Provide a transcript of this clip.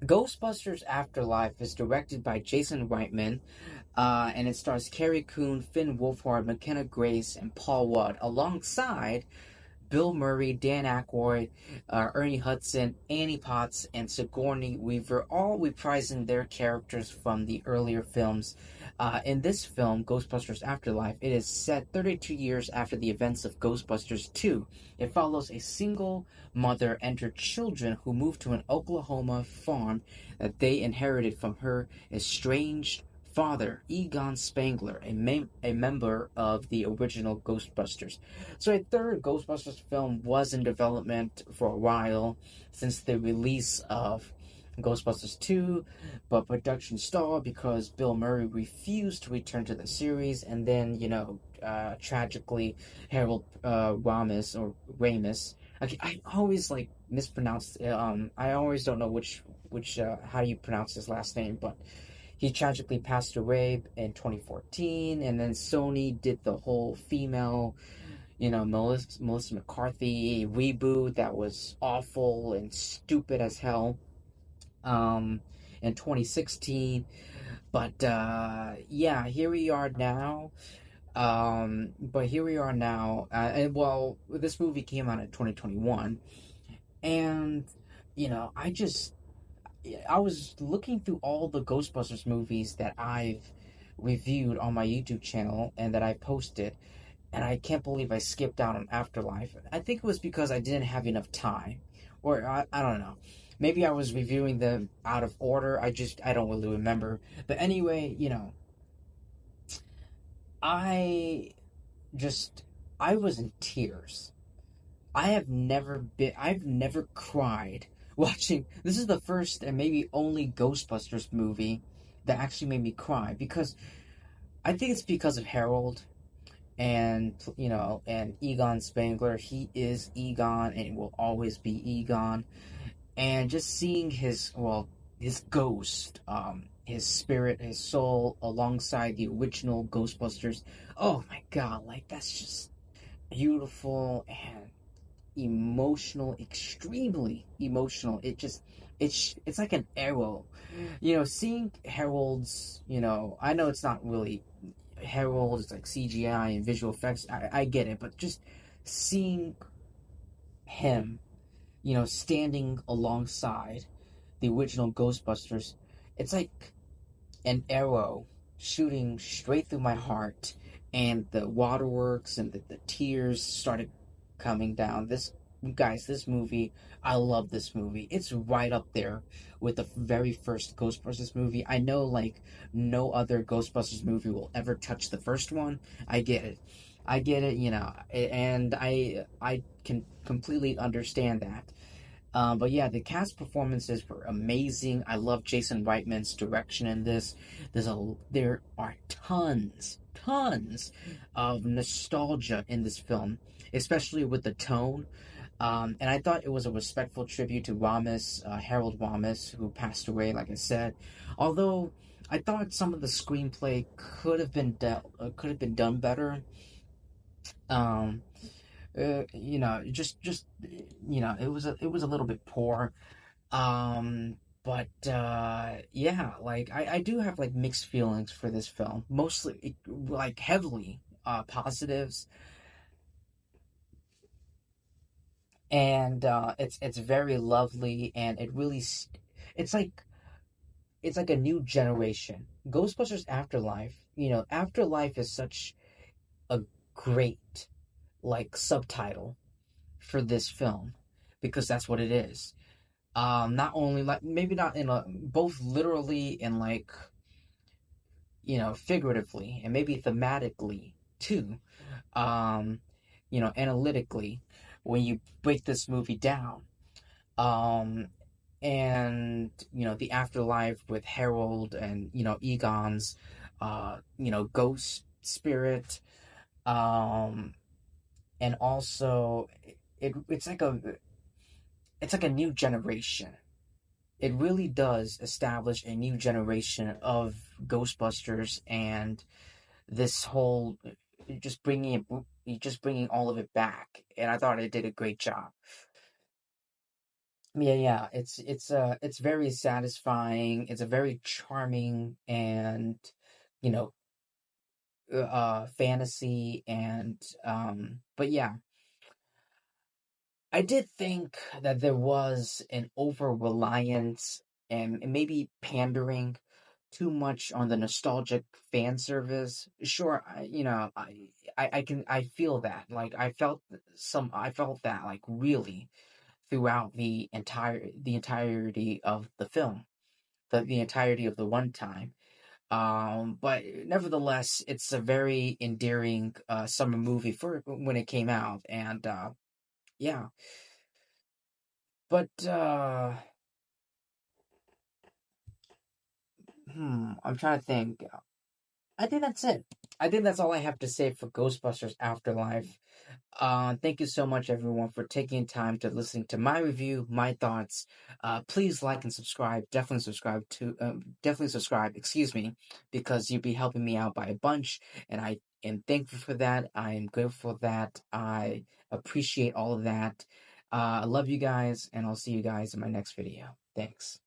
Ghostbusters Afterlife is directed by Jason Reitman, and it stars Carrie Coon, Finn Wolfhard, McKenna Grace, and Paul Rudd, alongside Bill Murray, Dan Aykroyd, Ernie Hudson, Annie Potts, and Sigourney Weaver, all reprising their characters from the earlier films. In this film, Ghostbusters Afterlife, it is set 32 years after the events of Ghostbusters 2. It follows a single mother and her children who move to an Oklahoma farm that they inherited from her estranged father, Egon Spangler, a member of the original Ghostbusters. So a third Ghostbusters film was in development for a while since the release of Ghostbusters 2, but production stalled because Bill Murray refused to return to the series, and then, tragically, Harold Ramis, or Ramis. Okay, I always like mispronounce. I always don't know which how you pronounce his last name, but he tragically passed away in 2014, and then Sony did the whole female, Melissa McCarthy reboot that was awful and stupid as hell, um, in 2016. But yeah, here we are now. But here we are now. And well, this movie came out in 2021, and I was looking through all the Ghostbusters movies that I've reviewed on my YouTube channel and that I posted, and I can't believe I skipped out on Afterlife. I think it was because I didn't have enough time, or I don't know. Maybe I was reviewing them out of order. I don't really remember. But anyway, I just I was in tears. I've never cried watching. This is the first and maybe only Ghostbusters movie that actually made me cry, because I think it's because of Harold and Egon Spangler. He is Egon and will always be Egon. And just seeing his ghost, his spirit, his soul alongside the original Ghostbusters. Oh my god, like that's just beautiful and emotional, extremely emotional. It's like an arrow. Seeing Harold's, I know it's not really Harold, it's like CGI and visual effects. I get it, but just seeing him, standing alongside the original Ghostbusters, it's like an arrow shooting straight through my heart, and the waterworks and the tears started coming down. This movie, I love this movie. It's right up there with the very first Ghostbusters movie. I know, like, no other Ghostbusters movie will ever touch the first one. I get it. I get it, and I can completely understand that. But yeah, the cast performances were amazing. I love Jason Reitman's direction in this. There are tons of nostalgia in this film, especially with the tone. And I thought it was a respectful tribute to Harold Ramis, who passed away, like I said. Although I thought some of the screenplay could have been done better. Um, just it was a little bit poor. But yeah, like I do have like mixed feelings for this film. Mostly like heavily positives, and it's very lovely, and it's like it's like a new generation. Ghostbusters Afterlife, Afterlife is such a great like subtitle for this film, because that's what it is. Not only, like, maybe not in a both literally and, like, figuratively, and maybe thematically too, um analytically, when you break this movie down. um and the afterlife with Harold and Egon's ghost spirit, um and also it's like a new generation. It really does establish a new generation of Ghostbusters, and this whole just bringing all of it back. And I thought it did a great job. Yeah, yeah. It's very satisfying. It's a very charming and you know fantasy and but yeah, I did think that there was an over reliance and maybe pandering too much on the nostalgic fan service. Sure, I feel that. Like I felt that like really throughout the entirety of the film, the entirety of the runtime. But nevertheless, it's a very endearing summer movie for when it came out, and yeah. But I'm trying to think. I think that's it. I think that's all I have to say for Ghostbusters Afterlife. Thank you so much, everyone, for taking time to listening to my review, my thoughts. Please like and subscribe. Definitely subscribe. Excuse me, because you'd be helping me out by a bunch, and I am thankful for that. I am grateful for that. I appreciate all of that. I love you guys, and I'll see you guys in my next video. Thanks.